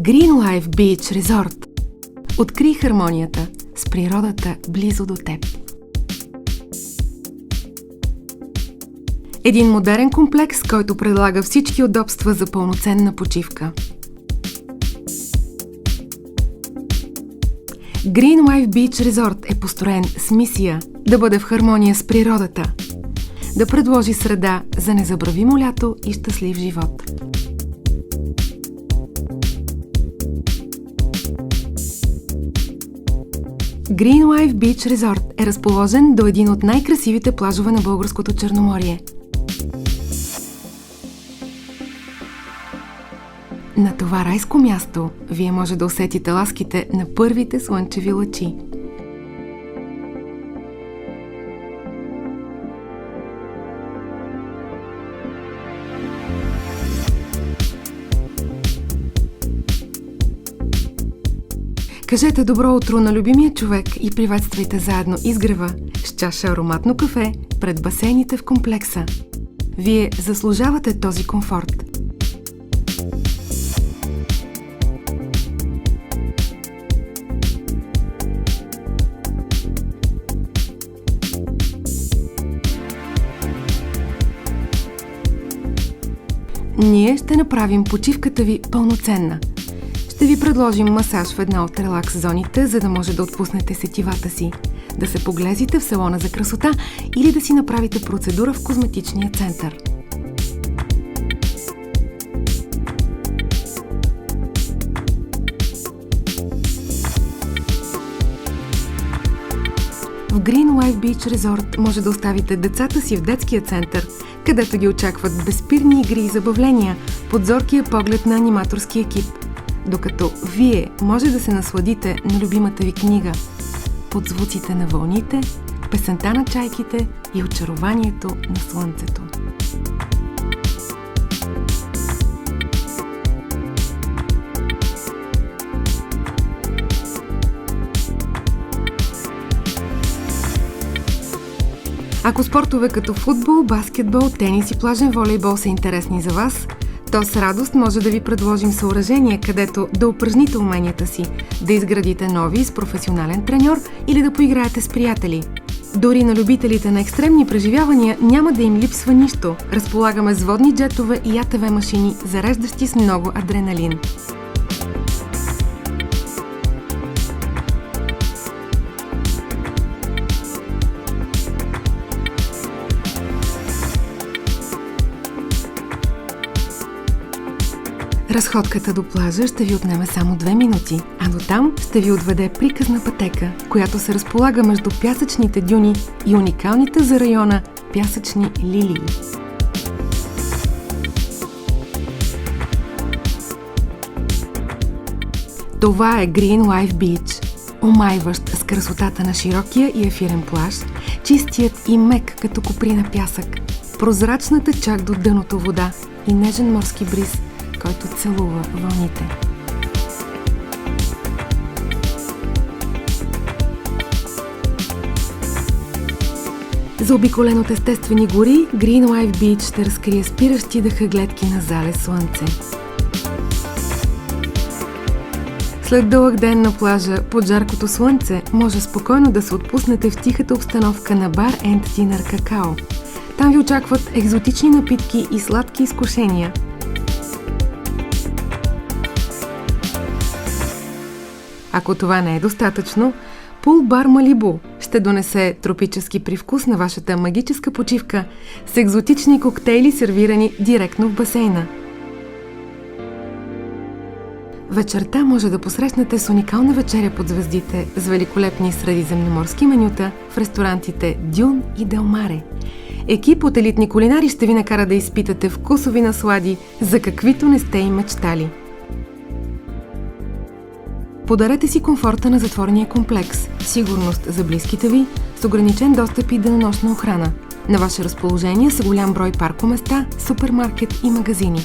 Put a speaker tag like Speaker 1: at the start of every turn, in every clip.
Speaker 1: Green Life Beach Resort. Открий хармонията с природата близо до теб. Един модерен комплекс, който предлага всички удобства за пълноценна почивка. Green Life Beach Resort е построен с мисия да бъде в хармония с природата, да предложи среда за незабравимо лято и щастлив живот. Green Life Beach Resort е разположен до един от най-красивите плажове на българското Черноморие. На това райско място вие може да усетите ласките на първите слънчеви лъчи. Кажете добро утро на любимия човек и приветствайте заедно изгрева с чаша ароматно кафе пред басейните в комплекса. Вие заслужавате този комфорт. Ние ще направим почивката ви пълноценна. Ще ви предложим масаж в една от релакс зоните, за да може да отпуснете сетивата си, да се поглезите в салона за красота или да си направите процедура в козметичния център. В Green Life Beach Resort може да оставите децата си в детския център, където ги очакват безспирни игри и забавления под зоркия поглед на аниматорски екип, докато вие може да се насладите на любимата ви книга под звуците на вълните, песента на чайките и очарованието на слънцето. Ако спортове като футбол, баскетбол, тенис и плажен волейбол са интересни за вас, то с радост може да ви предложим съоръжение, където да упражните уменията си, да изградите нови с професионален треньор или да поиграете с приятели. Дори на любителите на екстремни преживявания няма да им липсва нищо. Разполагаме с водни джетове и АТВ машини, зареждащи с много адреналин. Разходката до плажа ще ви отнеме само 2 минути, а до там ще ви отведе приказна пътека, която се разполага между пясъчните дюни и уникалните за района пясъчни лилии. Това е Green Life Beach, омайващ с красотата на широкия и ефирен плаж, чистият и мек като коприна пясък, прозрачната чак до дъното вода и нежен морски бриз, който целува вълните. Заобиколен от естествени гори, Green Life Beach ще разкрие спиращи дъха гледки на залез слънце. След дълъг ден на плажа под жаркото слънце, може спокойно да се отпуснете в тихата обстановка на бар and Dinner Какао. Там ви очакват екзотични напитки и сладки изкушения. Ако това не е достатъчно, Пул Бар Малибу ще донесе тропически привкус на вашата магическа почивка с екзотични коктейли, сервирани директно в басейна. Вечерта може да посрещнете с уникална вечеря под звездите с великолепни средиземноморски менюта в ресторантите Дюн и Делмаре. Екип от елитни кулинари ще ви накара да изпитате вкусови наслади, за каквито не сте и мечтали. Подарете си комфорта на затворения комплекс, сигурност за близките ви, с ограничен достъп и денонощна охрана. На ваше разположение са голям брой паркоместа, супермаркет и магазини.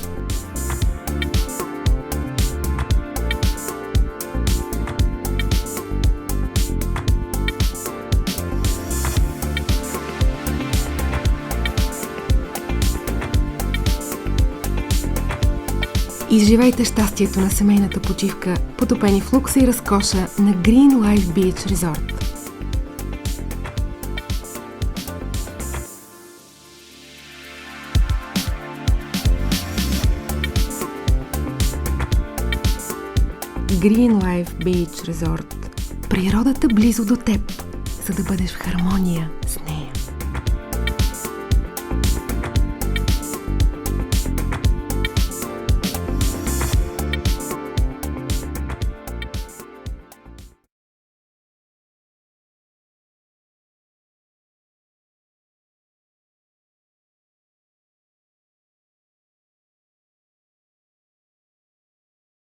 Speaker 1: Изживейте щастието на семейната почивка, потопени в лукса и разкоша на Green Life Beach Resort. Green Life Beach Resort. Природата близо до теб, за да бъдеш в хармония с нея.